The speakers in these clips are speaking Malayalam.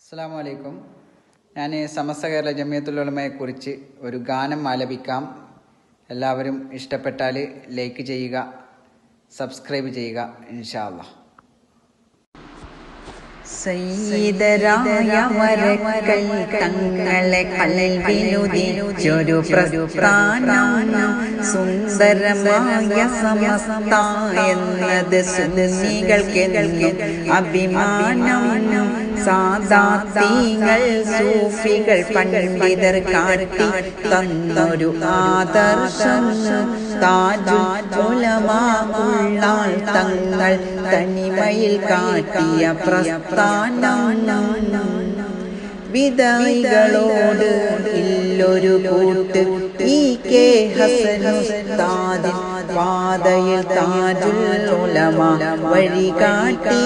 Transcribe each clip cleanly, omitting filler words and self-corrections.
അസ്സലാമു അലൈക്കും. ഞാൻ സമസ്ത കേരള ജമിയത്തുൽ ഉലമയെക്കുറിച്ച് ഒരു ഗാനം ആലപിക്കാം. എല്ലാവരും ഇഷ്ടപ്പെട്ടാൽ ലൈക്ക് ചെയ്യുക, സബ്സ്ക്രൈബ് ചെയ്യുക ഇൻഷാ അല്ലാഹ്. സയ്യിദരായ വരക്കൽ തങ്ങളെ കൽവിലുദിച്ചൊരു പ്രസ്ഥാനം സുന്ദരമായ സമസ്ത എന്നത് സുന്നികൾക്കെന്നും അഭിമാനം. സാദാത്തീങ്ങൾ സൂഫികൾ പണ്ഡിതർ കാട്ടി തന്നൊരു ആദർശം. താജുൽ ഉലമാ ഉള്ളാൾ തങ്ങൾ തനിമയിൽ കാട്ടിയ പ്രസ്ഥാനം. വിദായികളോട് ഇല്ലൊരു കൂട്ട് ഈ കെ ഹസനുസ്താദ് പാതയിൽ താജുൽ ഉലമാ വഴികാട്ടി.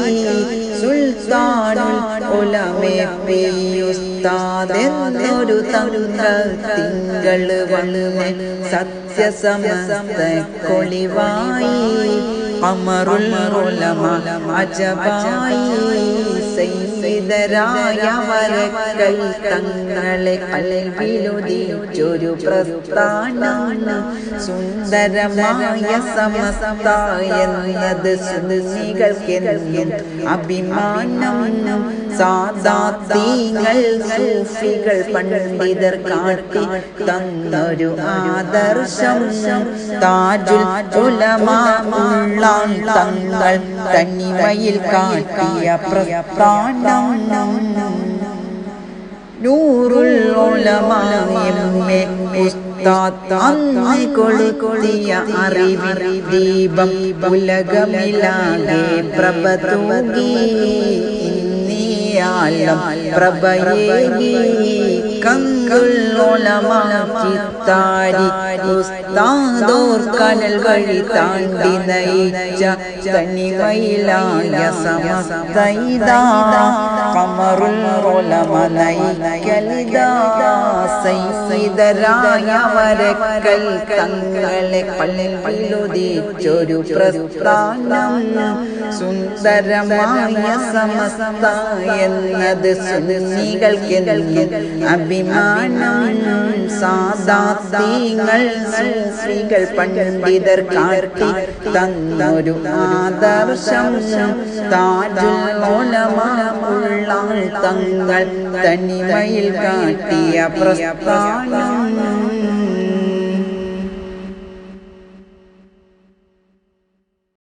സുൽത്താനുൽ ഉലമെ ഉസ്താദ് എന്നൊരു തന്ത്ര തിങ്കൾ വന്ന് സത്യസമസ്ത കൊളിവായി. അമറുൽ ഉലമ അജബായി. സയ്യിദരായ വരക്കൽ തങ്ങളെ കൽവിലുദിച്ചൊരു പ്രസ്ഥാനം സുന്ദരമായ സമസ്ത എന്നത് സുന്നികൾക്കെന്നും അഭിമാനം. സാദാത്തീങ്ങൾ സൂഫികൾ പണ്ഡിതർ കാട്ടി തന്നൊരു ആദർശം. താജുൽ ഉലമാ ഉള്ളാൾ തങ്ങൾ തനിമയിൽ കാട്ടിയ പ്രസ്ഥാനം. നൂറുൽ ഉലമാ എമ്മെ ഉസ്താദ് അന്ന് കൊളുത്തിയ അറിവിൻ ദീപം ഉലകമിലാകെ പ്രഭ തൂകി. ഇന്നിയാലം പ്രഭയേകി. കങ്കുൽ ഉലമാ ചിത്താരി ഉസ്താദോർ കനൽ വഴി താണ്ടി നയിച്ച തനിമയിലായ സമസ്തയിതാ. ഖമറുൽ ഉലമാ നയിക്കലിതാ. സയ്യിദരായ വരക്കൽ തങ്ങളെ കൽവിലുദിച്ചൊരു പ്രസ്ഥാനം സുന്ദരമായ സമസ്ത എന്നത് സുന്നികൾക്കെന്നും അഭിമാനം. സാദാത്തീങ്ങൾ സൂഫികൾ പണ്ഡിതർ കാട്ടി തന്നൊരു ആദർശം. താജുൽ ഉലമാ ഉള്ളാൾ തങ്ങൾ തനിമയിൽ കാട്ടിയ പ്രസ്ഥാനം.